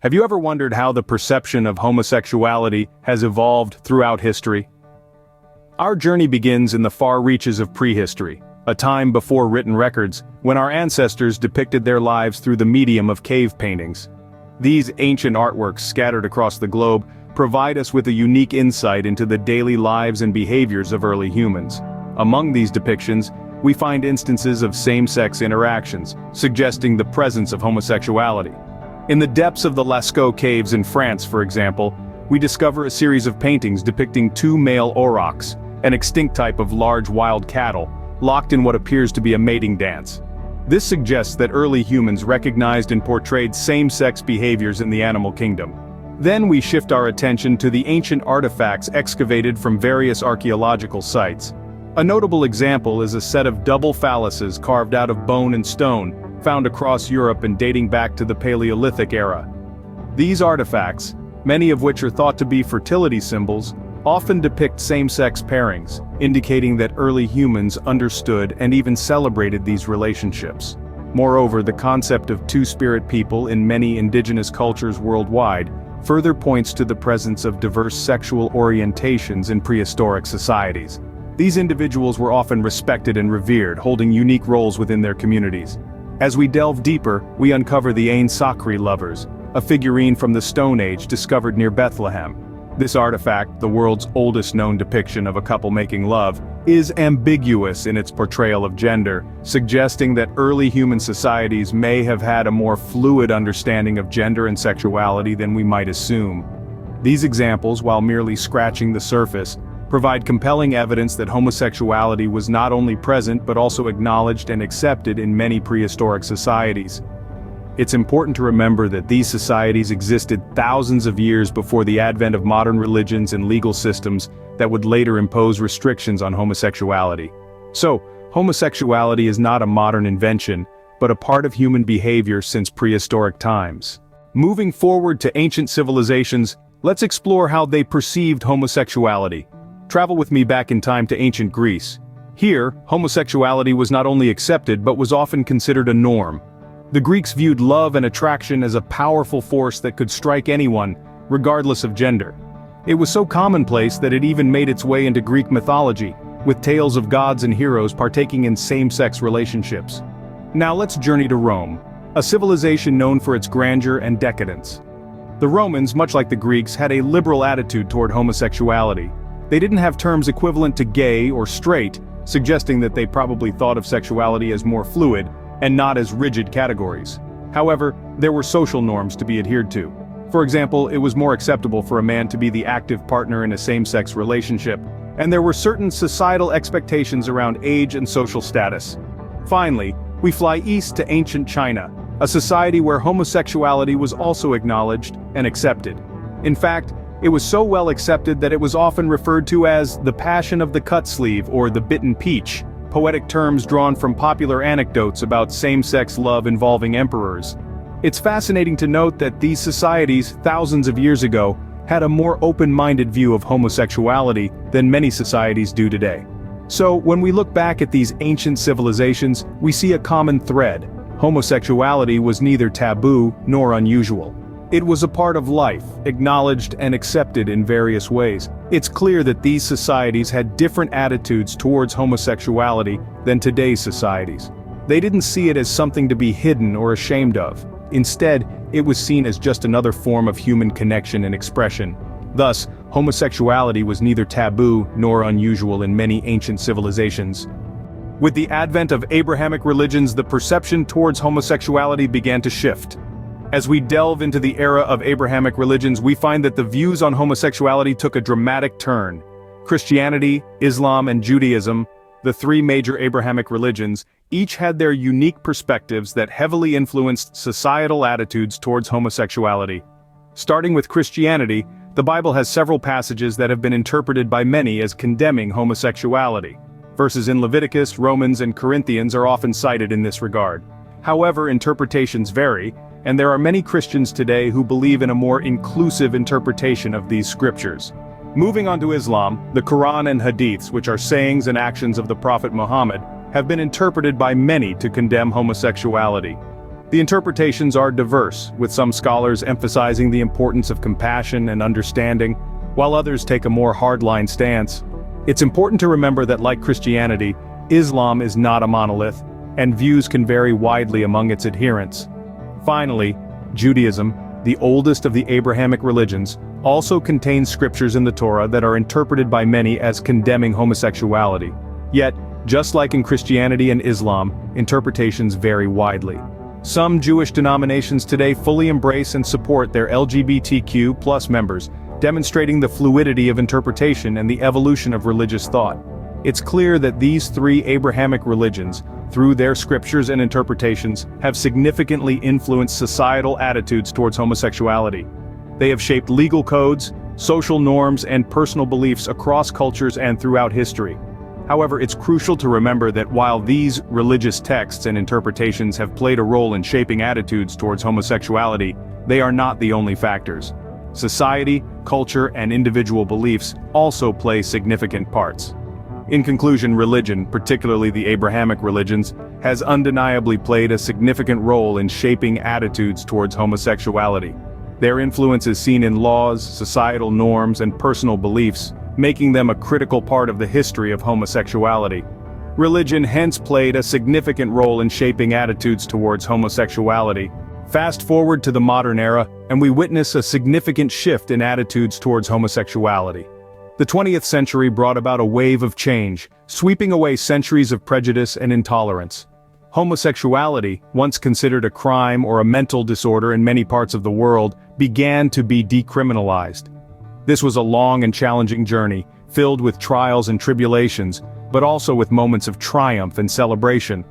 Have you ever wondered how the perception of homosexuality has evolved throughout history? Our journey begins in the far reaches of prehistory, a time before written records, when our ancestors depicted their lives through the medium of cave paintings. These ancient artworks scattered across the globe provide us with a unique insight into the daily lives and behaviors of early humans. Among these depictions, we find instances of same-sex interactions, suggesting the presence of homosexuality. In the depths of the Lascaux caves in France, for example, we discover a series of paintings depicting two male aurochs, an extinct type of large wild cattle, locked in what appears to be a mating dance. This suggests that early humans recognized and portrayed same-sex behaviors in the animal kingdom. Then we shift our attention to the ancient artifacts excavated from various archaeological sites. A notable example is a set of double phalluses carved out of bone and stone, found across Europe and dating back to the Paleolithic era. These artifacts, many of which are thought to be fertility symbols, often depict same-sex pairings, indicating that early humans understood and even celebrated these relationships. Moreover, the concept of two-spirit people in many indigenous cultures worldwide further points to the presence of diverse sexual orientations in prehistoric societies. These individuals were often respected and revered, holding unique roles within their communities. As we delve deeper, we uncover the Ain Sakri lovers, a figurine from the Stone Age discovered near Bethlehem. This artifact, the world's oldest known depiction of a couple making love, is ambiguous in its portrayal of gender, suggesting that early human societies may have had a more fluid understanding of gender and sexuality than we might assume. These examples, while merely scratching the surface, provide compelling evidence that homosexuality was not only present but also acknowledged and accepted in many prehistoric societies. It's important to remember that these societies existed thousands of years before the advent of modern religions and legal systems that would later impose restrictions on homosexuality. So, homosexuality is not a modern invention, but a part of human behavior since prehistoric times. Moving forward to ancient civilizations, let's explore how they perceived homosexuality. Travel with me back in time to ancient Greece. Here, homosexuality was not only accepted but was often considered a norm. The Greeks viewed love and attraction as a powerful force that could strike anyone, regardless of gender. It was so commonplace that it even made its way into Greek mythology, with tales of gods and heroes partaking in same-sex relationships. Now let's journey to Rome, a civilization known for its grandeur and decadence. The Romans, much like the Greeks, had a liberal attitude toward homosexuality. They didn't have terms equivalent to gay or straight, suggesting that they probably thought of sexuality as more fluid, and not as rigid categories. However, there were social norms to be adhered to. For example, it was more acceptable for a man to be the active partner in a same-sex relationship, and there were certain societal expectations around age and social status. Finally, we fly east to ancient China, a society where homosexuality was also acknowledged and accepted. In fact, it was so well accepted that it was often referred to as the passion of the cut sleeve or the bitten peach, poetic terms drawn from popular anecdotes about same-sex love involving emperors. It's fascinating to note that these societies, thousands of years ago, had a more open-minded view of homosexuality than many societies do today. So, when we look back at these ancient civilizations, we see a common thread. Homosexuality was neither taboo nor unusual. It was a part of life, acknowledged and accepted in various ways. It's clear that these societies had different attitudes towards homosexuality than today's societies. They didn't see it as something to be hidden or ashamed of. Instead, it was seen as just another form of human connection and expression. Thus, homosexuality was neither taboo nor unusual in many ancient civilizations. With the advent of Abrahamic religions, the perception towards homosexuality began to shift. As we delve into the era of Abrahamic religions, we find that the views on homosexuality took a dramatic turn. Christianity, Islam, and Judaism, the three major Abrahamic religions, each had their unique perspectives that heavily influenced societal attitudes towards homosexuality. Starting with Christianity, the Bible has several passages that have been interpreted by many as condemning homosexuality. Verses in Leviticus, Romans, and Corinthians are often cited in this regard. However, interpretations vary, and there are many Christians today who believe in a more inclusive interpretation of these scriptures. Moving on to Islam, the Quran and Hadiths, which are sayings and actions of the Prophet Muhammad, have been interpreted by many to condemn homosexuality. The interpretations are diverse, with some scholars emphasizing the importance of compassion and understanding, while others take a more hardline stance. It's important to remember that, like Christianity, Islam is not a monolith, and views can vary widely among its adherents. Finally, Judaism, the oldest of the Abrahamic religions, also contains scriptures in the Torah that are interpreted by many as condemning homosexuality. Yet, just like in Christianity and Islam, interpretations vary widely. Some Jewish denominations today fully embrace and support their LGBTQ+ members, demonstrating the fluidity of interpretation and the evolution of religious thought. It's clear that these three Abrahamic religions, through their scriptures and interpretations, have significantly influenced societal attitudes towards homosexuality. They have shaped legal codes, social norms, and personal beliefs across cultures and throughout history. However, it's crucial to remember that while these religious texts and interpretations have played a role in shaping attitudes towards homosexuality, they are not the only factors. Society, culture, and individual beliefs also play significant parts. In conclusion, religion, particularly the Abrahamic religions, has undeniably played a significant role in shaping attitudes towards homosexuality. Their influence is seen in laws, societal norms, and personal beliefs, making them a critical part of the history of homosexuality. Religion hence played a significant role in shaping attitudes towards homosexuality. Fast forward to the modern era, and we witness a significant shift in attitudes towards homosexuality. The 20th century brought about a wave of change, sweeping away centuries of prejudice and intolerance. Homosexuality, once considered a crime or a mental disorder in many parts of the world, began to be decriminalized. This was a long and challenging journey, filled with trials and tribulations, but also with moments of triumph and celebration.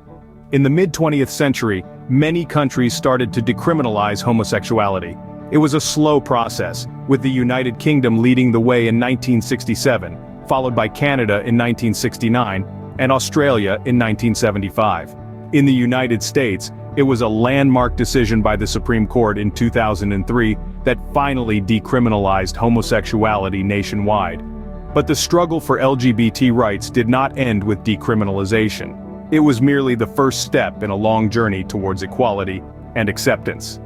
In the mid-20th century, many countries started to decriminalize homosexuality. It was a slow process, with the United Kingdom leading the way in 1967, followed by Canada in 1969, and Australia in 1975. In the United States, it was a landmark decision by the Supreme Court in 2003 that finally decriminalized homosexuality nationwide. But the struggle for LGBT rights did not end with decriminalization. It was merely the first step in a long journey towards equality and acceptance.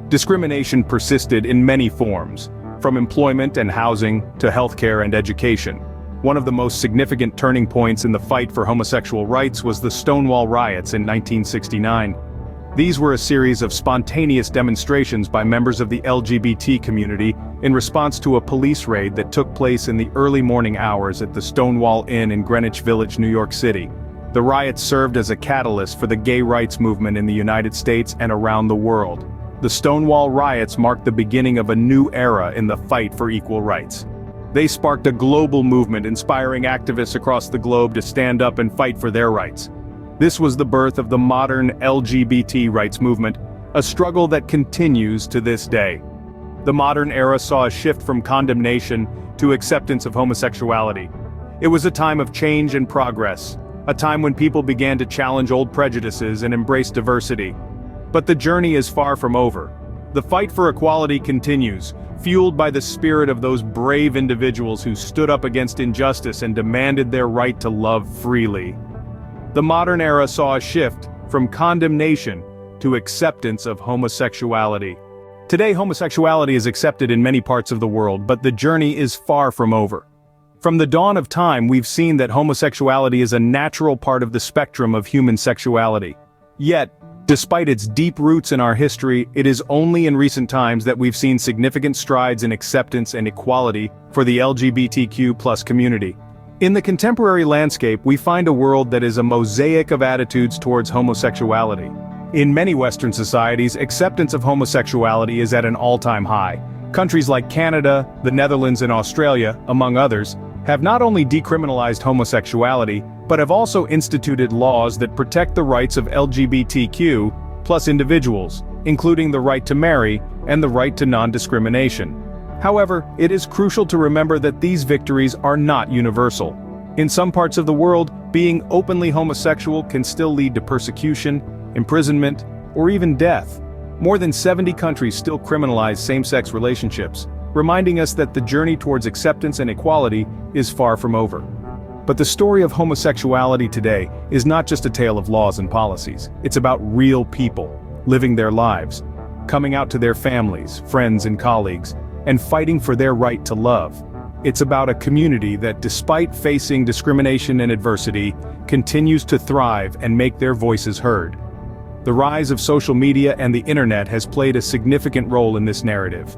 Discrimination persisted in many forms, from employment and housing to healthcare and education. One of the most significant turning points in the fight for homosexual rights was the Stonewall riots in 1969. These were a series of spontaneous demonstrations by members of the LGBT community in response to a police raid that took place in the early morning hours at the Stonewall Inn in Greenwich Village, New York City. The riots served as a catalyst for the gay rights movement in the United States and around the world. The Stonewall riots marked the beginning of a new era in the fight for equal rights. They sparked a global movement inspiring activists across the globe to stand up and fight for their rights. This was the birth of the modern LGBT rights movement, a struggle that continues to this day. The modern era saw a shift from condemnation to acceptance of homosexuality. It was a time of change and progress, a time when people began to challenge old prejudices and embrace diversity. But the journey is far from over. The fight for equality continues, fueled by the spirit of those brave individuals who stood up against injustice and demanded their right to love freely. The modern era saw a shift from condemnation to acceptance of homosexuality. Today, homosexuality is accepted in many parts of the world, but the journey is far from over. From the dawn of time, we've seen that homosexuality is a natural part of the spectrum of human sexuality. Yet, despite its deep roots in our history, it is only in recent times that we've seen significant strides in acceptance and equality for the LGBTQ+ community. In the contemporary landscape, we find a world that is a mosaic of attitudes towards homosexuality. In many Western societies, acceptance of homosexuality is at an all-time high. Countries like Canada, the Netherlands, and Australia, among others, have not only decriminalized homosexuality, but have also instituted laws that protect the rights of LGBTQ+ individuals, including the right to marry and the right to non-discrimination. However, it is crucial to remember that these victories are not universal. In some parts of the world, being openly homosexual can still lead to persecution, imprisonment, or even death. More than 70 countries still criminalize same-sex relationships, reminding us that the journey towards acceptance and equality is far from over. But the story of homosexuality today is not just a tale of laws and policies. It's about real people, living their lives, coming out to their families, friends and colleagues, and fighting for their right to love. It's about a community that, despite facing discrimination and adversity, continues to thrive and make their voices heard. The rise of social media and the internet has played a significant role in this narrative.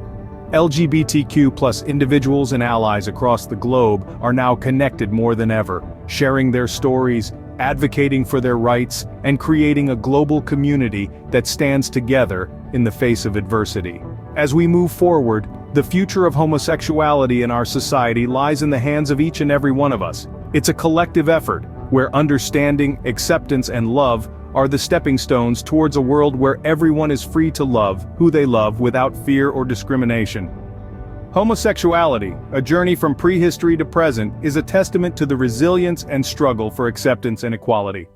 LGBTQ+ individuals and allies across the globe are now connected more than ever, sharing their stories, advocating for their rights, and creating a global community that stands together in the face of adversity. As we move forward, the future of homosexuality in our society lies in the hands of each and every one of us. It's a collective effort, where understanding, acceptance, and love are the stepping stones towards a world where everyone is free to love who they love without fear or discrimination. Homosexuality, a journey from prehistory to present, is a testament to the resilience and struggle for acceptance and equality.